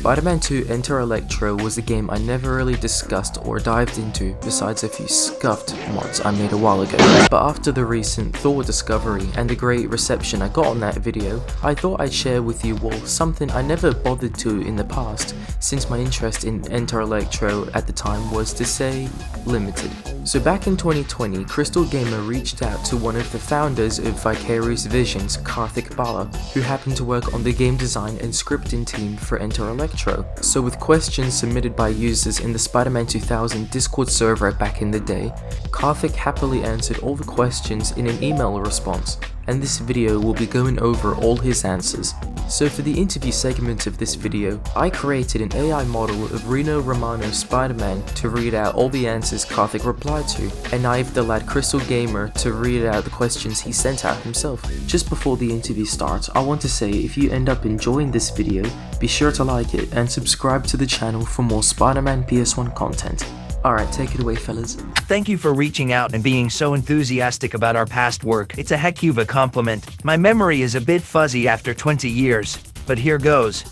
Spider-Man 2 Enter Electro was a game I never really discussed or dived into besides a few scuffed mods I made a while ago. But after the recent Thor discovery and the great reception I got on that video, I thought I'd share with you all something I never bothered to in the past, since my interest in Enter Electro at the time was, to say, limited. So back in 2020, Krystal Gamer reached out to one of the founders of Vicarious Visions, Karthik Bala, who happened to work on the game design and scripting team for Enter Electro. So with questions submitted by users in the Spider-Man 2000 Discord server back in the day, Karthik happily answered all the questions in an email response, and this video will be going over all his answers. So for the interview segment of this video, I created an AI model of Reno Romano's Spider-Man to read out all the answers Karthik replied to, and knifed the lad Krystal Gamer to read out the questions he sent out himself. Just before the interview starts, I want to say if you end up enjoying this video, be sure to like it and subscribe to the channel for more Spider-Man PS1 content. Alright, take it away fellas. Thank you for reaching out and being so enthusiastic about our past work. It's a heck of a compliment. My memory is a bit fuzzy after 20 years, but here goes.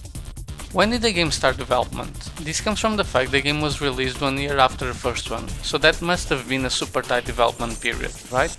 When did the game start development? This comes from the fact the game was released 1 year after the first one, so that must have been a super tight development period, right?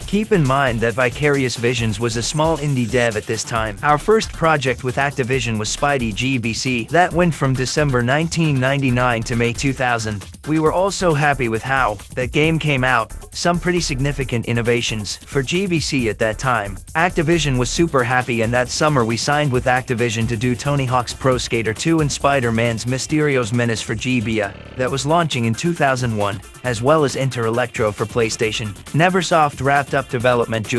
Keep in mind that Vicarious Visions was a small indie dev at this time. Our first project with Activision was Spidey GBC. That went from December 1999 to May 2000. We were also happy with how that game came out. Some pretty significant innovations for GBC at that time. Activision was super happy, and that summer we signed with Activision to do Tony Hawk's Pro Skater 2 and Spider-Man's Mysterio's Menace for GBA. That was launching in 2001, as well as Enter Electro for PlayStation. Neversoft wrapped up development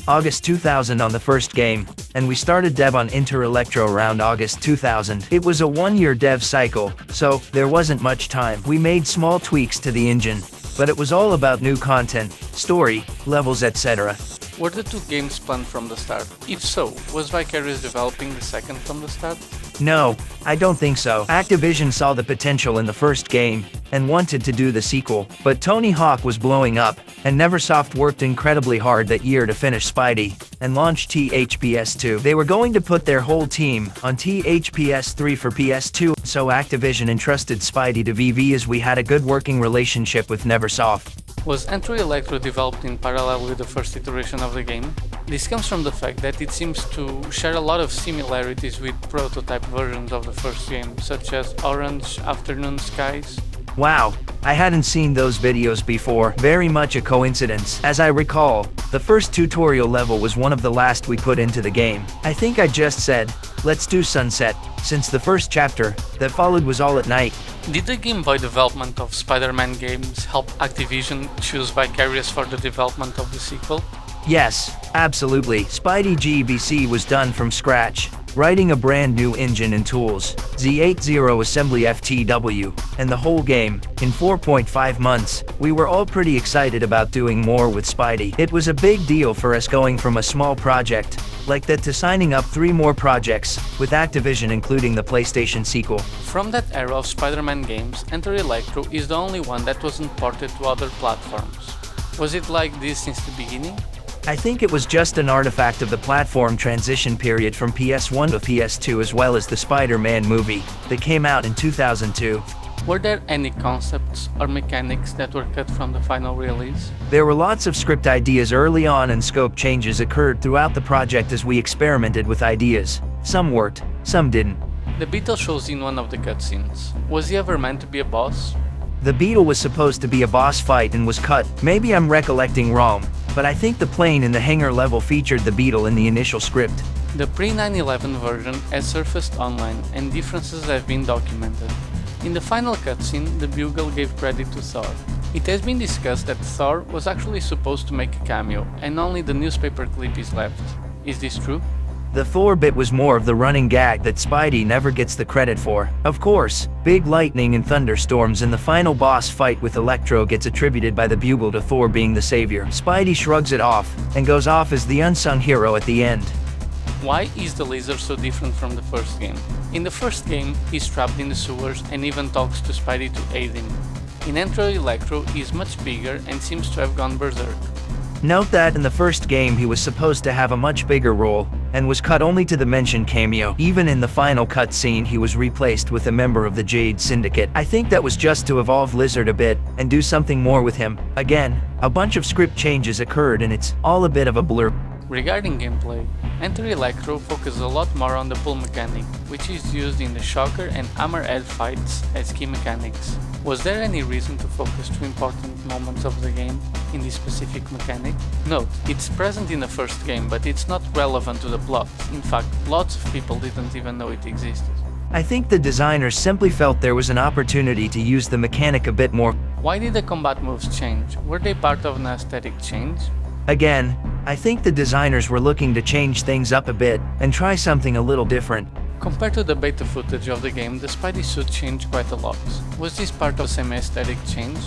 August 2000 on the first game, and we started dev on Enter Electro around August 2000. It was a 1-year dev cycle, so there wasn't much time. We made small tweaks to the engine, but it was all about new content, story, levels, etc. Were the two games planned from the start? If so, was Vicarious developing the second from the start? No, I don't think so. Activision saw the potential in the first game and wanted to do the sequel, but Tony Hawk was blowing up, and Neversoft worked incredibly hard that year to finish Spidey and launch THPS 2. They were going to put their whole team on THPS 3 for PS2, so Activision entrusted Spidey to VV as we had a good working relationship with Neversoft. Was Enter Electro developed in parallel with the first iteration of the game? This comes from the fact that it seems to share a lot of similarities with prototype versions of the first game, such as Orange Afternoon Skies. Wow, I hadn't seen those videos before. Very much a coincidence. As I recall, the first tutorial level was one of the last we put into the game. I think I just said, let's do Sunset, since the first chapter that followed was all at night. Did the Game Boy development of Spider-Man games help Activision choose Vicarious for the development of the sequel? Yes, absolutely. Spidey GBC was done from scratch, writing a brand new engine and tools, Z80 assembly FTW, and the whole game, in 4.5 months. We were all pretty excited about doing more with Spidey. It was a big deal for us going from a small project like that to signing up 3 more projects, with Activision including the PlayStation sequel. From that era of Spider-Man games, Enter Electro is the only one that wasn't ported to other platforms. Was it like this since the beginning? I think it was just an artifact of the platform transition period from PS1 to PS2, as well as the Spider-Man movie that came out in 2002. Were there any concepts or mechanics that were cut from the final release? There were lots of script ideas early on, and scope changes occurred throughout the project as we experimented with ideas. Some worked, some didn't. The Beatle shows in one of the cutscenes. Was he ever meant to be a boss? The Beatle was supposed to be a boss fight and was cut. Maybe I'm recollecting wrong, but I think the plane in the hangar level featured the Beatle in the initial script. The pre-9/11 version has surfaced online and differences have been documented. In the final cutscene, the Bugle gave credit to Thor. It has been discussed that Thor was actually supposed to make a cameo, and only the newspaper clip is left. Is this true? The Thor bit was more of the running gag that Spidey never gets the credit for. Of course, big lightning and thunderstorms in the final boss fight with Electro gets attributed by the Bugle to Thor being the savior. Spidey shrugs it off and goes off as the unsung hero at the end. Why is the laser so different from the first game? In the first game, he's trapped in the sewers and even talks to Spidey to aid him. In Enter Electro, he is much bigger and seems to have gone berserk. Note that in the first game he was supposed to have a much bigger role, and was cut only to the mentioned cameo. Even in the final cutscene, he was replaced with a member of the Jade Syndicate. I think that was just to evolve Lizard a bit and do something more with him. Again, a bunch of script changes occurred and it's all a bit of a blur. Regarding gameplay, Enter Electro focuses a lot more on the pull mechanic, which is used in the Shocker and Hammerhead fights as key mechanics. Was there any reason to focus two important moments of the game in this specific mechanic? Note, it's present in the first game, but it's not relevant to the plot. In fact, lots of people didn't even know it existed. I think the designers simply felt there was an opportunity to use the mechanic a bit more. Why did the combat moves change? Were they part of an aesthetic change? Again, I think the designers were looking to change things up a bit and try something a little different. Compared to the beta footage of the game, the Spidey suit changed quite a lot. Was this part of the same aesthetic change?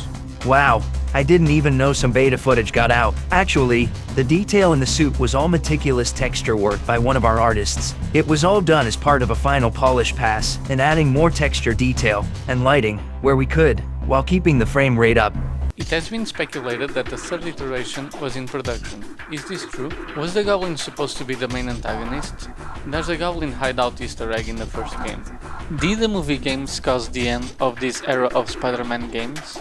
Wow, I didn't even know some beta footage got out. Actually, the detail in the suit was all meticulous texture work by one of our artists. It was all done as part of a final polish pass and adding more texture detail and lighting where we could, while keeping the frame rate up. It has been speculated that the third iteration was in production. Is this true? Was the Goblin supposed to be the main antagonist? There's a Goblin hideout Easter egg in the first game. Did the movie games cause the end of this era of Spider-Man games?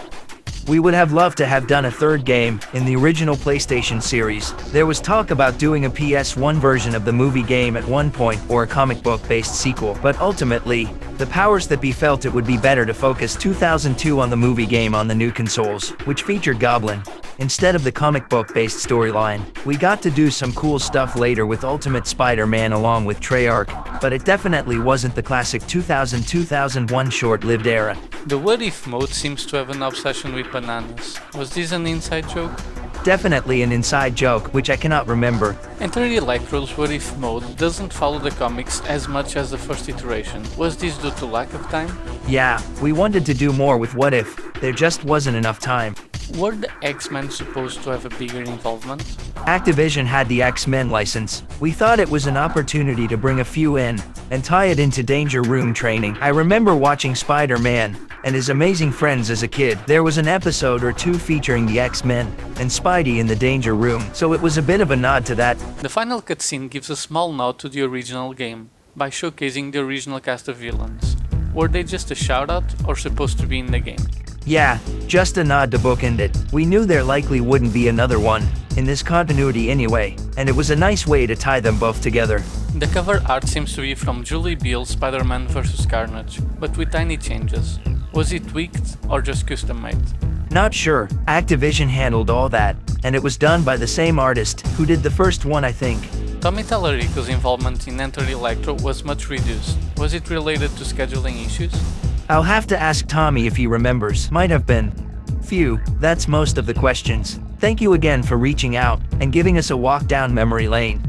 We would have loved to have done a third game in the original PlayStation series. There was talk about doing a PS1 version of the movie game at one point or a comic book-based sequel, but ultimately, the powers that be felt it would be better to focus 2002 on the movie game on the new consoles, which featured Goblin, instead of the comic book-based storyline. We got to do some cool stuff later with Ultimate Spider-Man along with Treyarch, but it definitely wasn't the classic 2000-2001 short-lived era. The What If mode seems to have an obsession with bananas. Was this an inside joke? Definitely an inside joke, which I cannot remember. Enter Electro's What If mode doesn't follow the comics as much as the first iteration. Was this due to lack of time? Yeah, we wanted to do more with What If, there just wasn't enough time. Were the X-Men supposed to have a bigger involvement? Activision had the X-Men license. We thought it was an opportunity to bring a few in and tie it into Danger Room training. I remember watching Spider-Man and his amazing friends as a kid. There was an episode or two featuring the X-Men and Spidey in the Danger Room, so it was a bit of a nod to that. The final cutscene gives a small nod to the original game by showcasing the original cast of villains. Were they just a shout-out or supposed to be in the game? Yeah, just a nod to bookend it. We knew there likely wouldn't be another one, in this continuity anyway, and it was a nice way to tie them both together. The cover art seems to be from Julie Beale's Spider-Man vs. Carnage, but with tiny changes. Was it tweaked or just custom made? Not sure. Activision handled all that, and it was done by the same artist who did the first one, I think. Tommy Tallarico's involvement in Enter Electro was much reduced. Was it related to scheduling issues? I'll have to ask Tommy if he remembers. Might have been. Phew, that's most of the questions. Thank you again for reaching out and giving us a walk down memory lane.